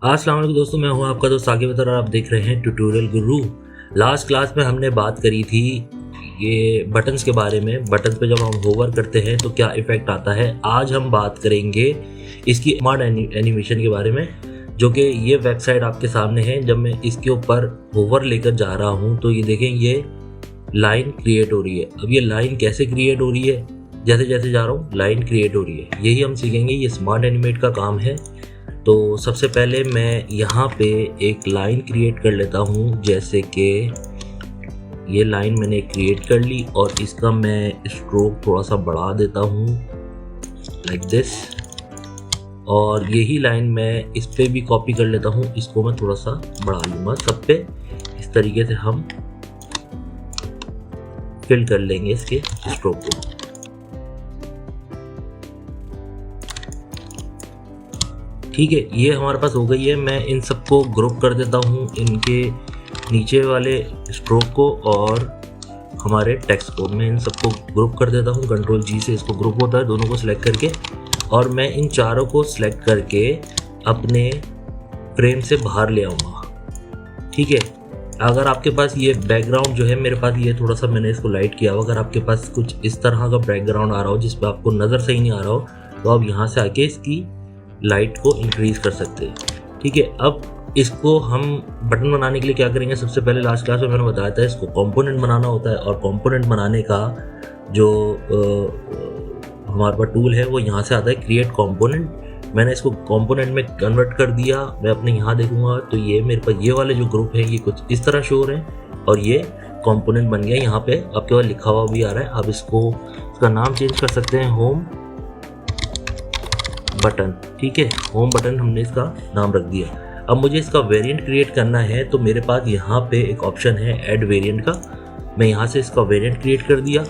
अस्सलाम वालेकुम दोस्तों, मैं हूं आपका दोस्त साकिब अतर और आप देख रहे हैं ट्यूटोरियल गुरु। लास्ट क्लास में हमने बात करी थी ये बटन्स के बारे में। बटन्स पे जब हम होवर करते हैं तो क्या इफ़ेक्ट आता है। आज हम बात करेंगे इसकी स्मार्ट एनिमेशन के बारे में, जो कि ये वेबसाइट आपके सामने है। जब मैं इसके ऊपर होवर लेकर जा रहा हूँ तो ये देखें, ये लाइन क्रिएट हो रही है। अब ये लाइन कैसे क्रिएट हो रही है, जैसे जैसे जा रहा हूँ लाइन क्रिएट हो रही है, यही हम सीखेंगे। ये स्मार्ट एनिमेट का काम है। तो सबसे पहले मैं यहाँ पे एक लाइन क्रिएट कर लेता हूँ, जैसे कि ये लाइन मैंने क्रिएट कर ली और इसका मैं स्ट्रोक थोड़ा सा बढ़ा देता हूँ लाइक दिस। और यही लाइन मैं इस पे भी कॉपी कर लेता हूँ, इसको मैं थोड़ा सा बढ़ा लूँगा सब पे। इस तरीके से हम फिल कर लेंगे इसके स्ट्रोक को। ठीक है, ये हमारे पास हो गई है। मैं इन सबको ग्रुप कर देता हूँ, इनके नीचे वाले स्ट्रोक को और हमारे टेक्स्ट को। मैं इन सबको ग्रुप कर देता हूँ, कंट्रोल जी से इसको ग्रुप होता है, दोनों को सिलेक्ट करके। और मैं इन चारों को सिलेक्ट करके अपने फ्रेम से बाहर ले आऊँगा। ठीक है, अगर आपके पास ये बैकग्राउंड जो है, मेरे पास ये थोड़ा सा मैंने इसको लाइट किया हो, अगर आपके पास कुछ इस तरह का बैकग्राउंड आ रहा हो जिस पर आपको नज़र सही नहीं आ रहा हो, तो आप यहाँ से आके इसकी लाइट को इंक्रीज कर सकते हैं। ठीक है, अब इसको हम बटन बनाने के लिए क्या करेंगे। सबसे पहले लास्ट क्लास में मैंने बताया था इसको कंपोनेंट बनाना होता है, और कंपोनेंट बनाने का जो हमारे पास टूल है वो यहाँ से आता है, क्रिएट कंपोनेंट। मैंने इसको कंपोनेंट में कन्वर्ट कर दिया। मैं अपने यहाँ देखूंगा तो ये मेरे पास ये वाले जो ग्रुप है ये कुछ इस तरह शो हो रहे हैं और ये कंपोनेंट बन गया। यहाँ पे आपके पास लिखा हुआ भी आ रहा है। आप इसका नाम चेंज कर सकते हैं, होम बटन। ठीक है, होम बटन हमने इसका नाम रख दिया। अब मुझे इसका वेरिएंट क्रिएट करना है, तो मेरे पास यहाँ पे एक ऑप्शन है ऐड वेरिएंट का। मैं यहाँ से इसका वेरिएंट क्रिएट कर दिया।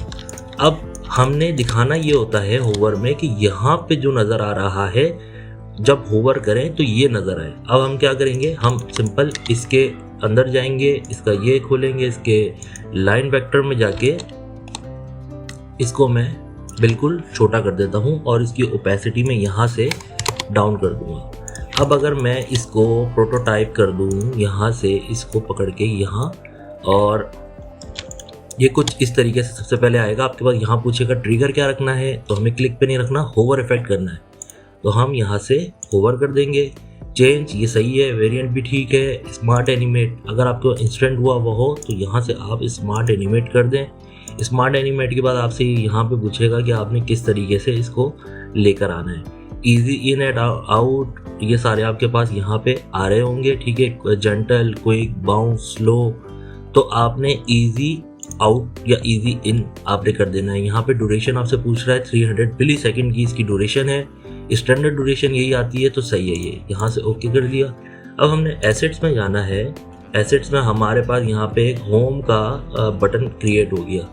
अब हमने दिखाना ये होता है होवर में कि यहाँ पे जो नज़र आ रहा है जब होवर करें तो ये नज़र आए। अब हम क्या करेंगे, हम सिंपल इसके अंदर जाएंगे, इसका ये खोलेंगे, इसके लाइन वेक्टर में जाके इसको मैं बिल्कुल छोटा कर देता हूँ और इसकी ओपेसिटी में यहाँ से डाउन कर दूँगा। अब अगर मैं इसको प्रोटोटाइप कर दूँ यहाँ से, इसको पकड़ के यहाँ, और ये कुछ इस तरीके से सबसे पहले आएगा। आपके पास यहाँ पूछेगा ट्रिगर क्या रखना है, तो हमें क्लिक पे नहीं रखना, होवर इफेक्ट करना है। तो हम यहाँ से होवर कर देंगे। चेंज ये सही है, वेरिएंट भी ठीक है। स्मार्ट एनिमेट अगर आपको इंस्टेंट हुआ वो हो तो यहाँ से आप स्मार्ट एनिमेट कर दें। स्मार्ट एनिमेट के बाद आपसे यहाँ पे पूछेगा कि आपने किस तरीके से इसको लेकर आना है। इजी इन एंड आउट ये सारे आपके पास यहाँ पे आ रहे होंगे। ठीक है, जेंटल, क्विक, बाउंस, स्लो, तो आपने इजी आउट या इजी इन आपने कर देना है। यहाँ पे ड्यूरेशन आपसे पूछ रहा है 300 मिली सेकेंड की इसकी ड्यूरेशन है। स्टैंडर्ड ड्यूरेशन यही आती है, तो सही है ये। यहाँ से ओके कर दिया। अब हमने एसेट्स में जाना है। एसेट्स में हमारे पास यहाँ पे एक होम का बटन क्रिएट हो गया।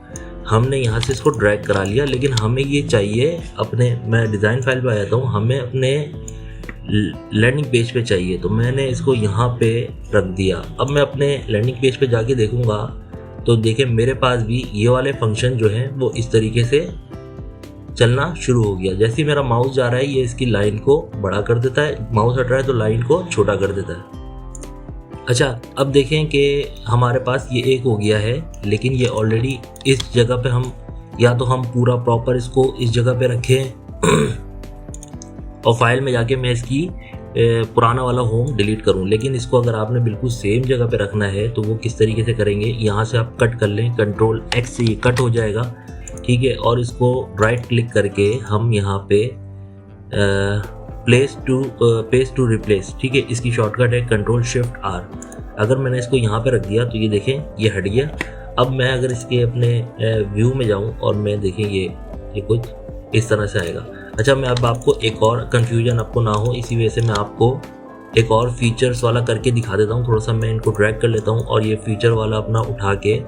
हमने यहाँ से इसको ड्रैग करा लिया, लेकिन हमें ये चाहिए अपने, मैं डिज़ाइन फाइल पे आ जाता हूँ, हमें अपने लैंडिंग पेज पे चाहिए। तो मैंने इसको यहाँ पे रख दिया। अब मैं अपने लैंडिंग पेज पे जाके देखूँगा तो देखें मेरे पास भी ये वाले फंक्शन जो हैं वो इस तरीके से चलना शुरू हो गया। जैसे ही मेरा माउस जा रहा है ये इसकी लाइन को बड़ा कर देता है, माउस हट रहा है तो लाइन को छोटा कर देता है। अच्छा, अब देखें कि हमारे पास ये एक हो गया है, लेकिन ये ऑलरेडी इस जगह पे हम, या तो हम पूरा प्रॉपर इसको इस जगह पे रखें और फाइल में जाके मैं इसकी पुराना वाला होम डिलीट करूं। लेकिन इसको अगर आपने बिल्कुल सेम जगह पे रखना है तो वो किस तरीके से करेंगे, यहाँ से आप कट कर लें, कंट्रोल एक्स से ये कट हो जाएगा। ठीक है, और इसको राइट क्लिक करके हम यहाँ पे पेस्ट टू रिप्लेस, ठीक है, इसकी शॉर्टकट है कंट्रोल शिफ्ट आर। अगर मैंने इसको यहाँ पे रख दिया तो ये देखें ये हट गया। अब मैं अगर इसके अपने व्यू में जाऊँ और मैं देखें ये कुछ इस तरह से आएगा। अच्छा, मैं अब आपको एक और कन्फ्यूजन आपको ना हो, इसी वजह से मैं आपको एक और फीचर्स वाला करके दिखा देता हूँ। थोड़ा सा मैं इनको ड्रैग कर लेता हूँ और ये फीचर वाला अपना उठा के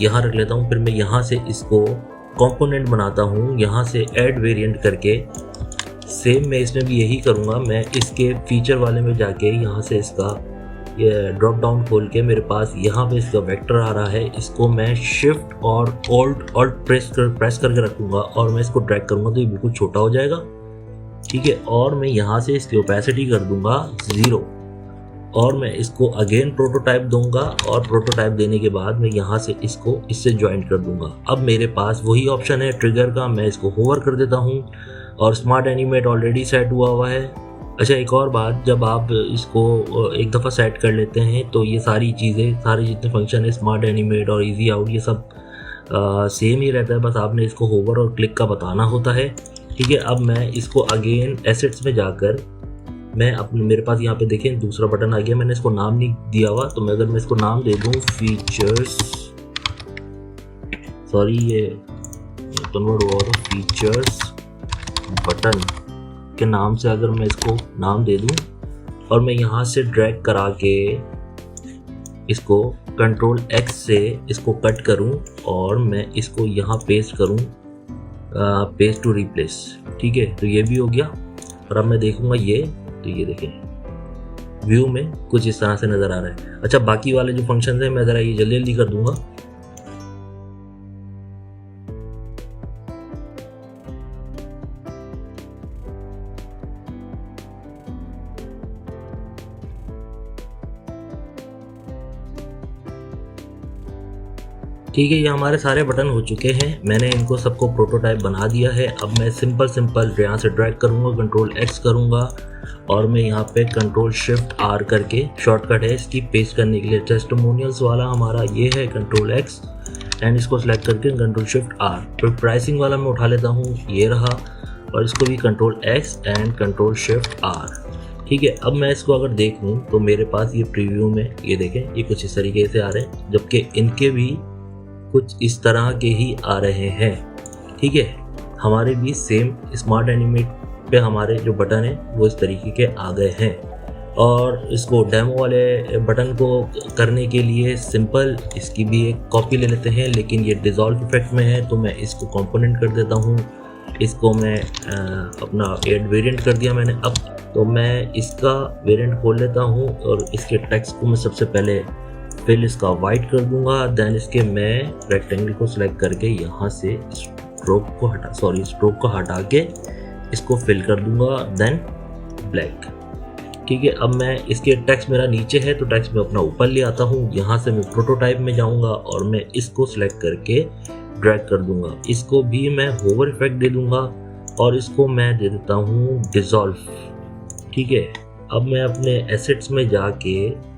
यहाँ रख लेता हूँ। फिर मैं यहाँ से इसको कंपोनेंट बनाता हूँ, यहाँ से ऐड वेरिएंट करके सेम मैं इसमें भी यही करूँगा। मैं इसके फीचर वाले में जाके यहाँ से इसका ये ड्रॉप डाउन खोल के मेरे पास यहाँ पे इसका वेक्टर आ रहा है, इसको मैं शिफ्ट और ऑल्ट प्रेस करके रखूँगा और मैं इसको ड्रैग करूँगा तो ये बिल्कुल छोटा हो जाएगा। ठीक है, और मैं यहाँ से इसकी ओपेसिटी कर दूंगा 0। और मैं इसको अगेन प्रोटोटाइप दूंगा और प्रोटोटाइप देने के बाद मैं यहाँ से इसको इससे ज्वाइन कर दूंगा। अब मेरे पास वही ऑप्शन है ट्रिगर का, मैं इसको होवर कर देता हूँ और स्मार्ट एनिमेट ऑलरेडी सेट हुआ है। अच्छा, एक और बात, जब आप इसको एक दफ़ा सेट कर लेते हैं तो ये सारी चीज़ें, सारे जितने फंक्शन है स्मार्ट एनिमेट और इजी आउट, ये सब सेम ही रहता है, बस आपने इसको होवर और क्लिक का बताना होता है। ठीक है, अब मैं इसको अगेन एसेट्स में जाकर मैं अपने, मेरे पास यहाँ पे देखें दूसरा बटन आ गया, मैंने इसको नाम नहीं दिया हुआ, तो मैं अगर मैं इसको नाम दे दूँ फीचर्स, सॉरी ये कन्वर्ट हुआ था, फीचर्स बटन के नाम से अगर मैं इसको नाम दे दूँ और मैं यहाँ से ड्रैग करा के इसको कंट्रोल X से इसको कट करूँ और मैं इसको यहाँ पेस्ट करूँ, पेस्ट टू रिप्लेस। ठीक है, तो ये भी हो गया। और अब मैं देखूँगा ये, तो ये देखें व्यू में कुछ इस तरह से नज़र आ रहा है। अच्छा, बाकी वाले जो फंक्शन हैं मैं ज़रा ये जल्दी जल्दी कर दूँगा। ठीक है, ये हमारे सारे बटन हो चुके हैं, मैंने इनको सबको प्रोटोटाइप बना दिया है। अब मैं सिंपल यहाँ से ड्रैग करूँगा, कंट्रोल X करूँगा और मैं यहाँ पे कंट्रोल शिफ्ट R करके, शॉर्टकट है इसकी पेस्ट करने के लिए, टेस्टिमोनियल्स वाला हमारा ये है कंट्रोल X एंड इसको सिलेक्ट करके कंट्रोल शिफ्ट R। फिर प्राइसिंग वाला मैं उठा लेता हूँ, ये रहा, और इसको भी control X and control shift R। ठीक है, अब मैं इसको अगर देखूँ तो मेरे पास ये प्रीव्यू में ये देखें, ये कुछ इस तरीके से आ रहे हैं, जबकि इनके भी कुछ इस तरह के ही आ रहे हैं। ठीक है, हमारे भी सेम स्मार्ट एनिमेट पे हमारे जो बटन है वो इस तरीके के आ गए हैं। और इसको डेमो वाले बटन को करने के लिए सिंपल इसकी भी एक कॉपी ले लेते हैं, लेकिन ये डिज़ोल्व इफेक्ट में है तो मैं इसको कंपोनेंट कर देता हूँ। इसको मैं अपना ऐड वेरिएंट कर दिया मैंने। अब तो मैं इसका वेरिएंट खोल लेता हूँ और इसके टेक्स्ट को मैं सबसे पहले फिल इसका वाइट कर दूंगा, देन इसके मैं रेक्टेंगल को सिलेक्ट करके यहाँ से स्ट्रोक को हटा के इसको फिल कर दूंगा, देन ब्लैक। ठीक है, अब मैं इसके टेक्स्ट मेरा नीचे है तो टेक्स्ट में अपना ऊपर ले आता हूँ, यहाँ से मैं प्रोटोटाइप में जाऊँगा और मैं इसको सिलेक्ट करके ड्रैग कर दूंगा। इसको भी मैं होवर इफेक्ट दे दूंगा और इसको मैं दे देता हूँ डिज़ोल्व। ठीक है, अब मैं अपने एसेट्स में जाके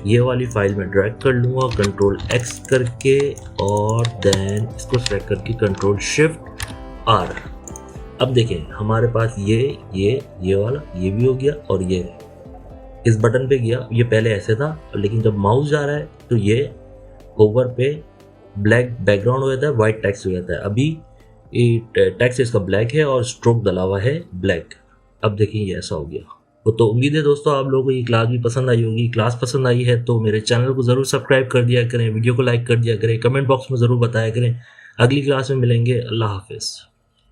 ये वाली फाइल में ड्रैग कर लूँगा कंट्रोल X करके और देन इसको सेलेक्ट करके कंट्रोल शिफ्ट R। अब देखें हमारे पास ये वाला ये भी हो गया और ये इस बटन पे गया। ये पहले ऐसे था, लेकिन जब माउस जा रहा है तो ये होवर पे ब्लैक बैकग्राउंड हो जाता है, वाइट टेक्स्ट हो जाता है। अभी टेक्स्ट इसका ब्लैक है और स्ट्रोक डला हुआ है ब्लैक। अब देखिए ये ऐसा हो गया। तो उम्मीद है दोस्तों आप लोगों को ये क्लास भी पसंद आई होगी। क्लास पसंद आई है तो मेरे चैनल को ज़रूर सब्सक्राइब कर दिया करें, वीडियो को लाइक कर दिया करें, कमेंट बॉक्स में ज़रूर बताया करें। अगली क्लास में मिलेंगे। अल्लाह हाफिज़।